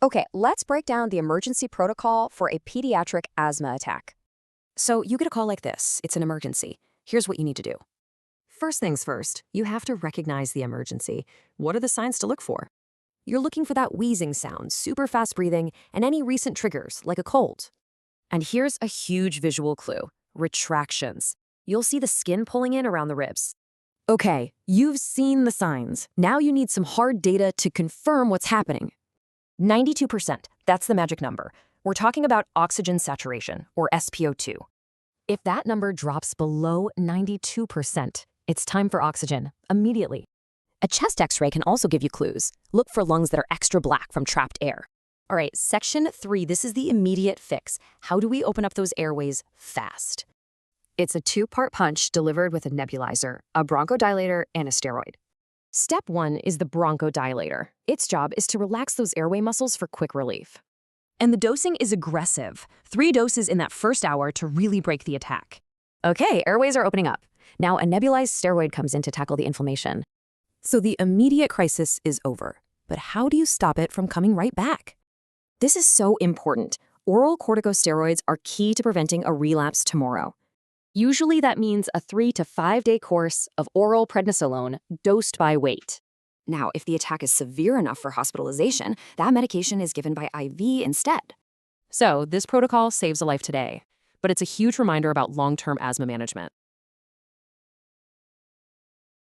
Okay, let's break down the emergency protocol for a pediatric asthma attack. So you get a call like this. It's an emergency. Here's what you need to do. First things first, you have to recognize the emergency. What are the signs to look for? You're looking for that wheezing sound, super fast breathing, and any recent triggers, like a cold. And here's a huge visual clue: retractions. You'll see the skin pulling in around the ribs. Okay, you've seen the signs. Now you need some hard data to confirm what's happening. 92%, that's the magic number. We're talking about oxygen saturation, or SpO2. If that number drops below 92%, it's time for oxygen, immediately. A chest x-ray can also give you clues. Look for lungs that are extra black from trapped air. All right, section 3, this is the immediate fix. How do we open up those airways fast? It's a 2-part punch delivered with a nebulizer, a bronchodilator, and a steroid. Step 1 is the bronchodilator. Its job is to relax those airway muscles for quick relief. And the dosing is aggressive. 3 doses in that first hour to really break the attack. Okay, airways are opening up. Now a nebulized steroid comes in to tackle the inflammation. So the immediate crisis is over. But how do you stop it from coming right back? This is so important. Oral corticosteroids are key to preventing a relapse tomorrow. Usually that means a 3 to 5 day course of oral prednisolone dosed by weight. Now, if the attack is severe enough for hospitalization, that medication is given by IV instead. So this protocol saves a life today, but it's a huge reminder about long-term asthma management.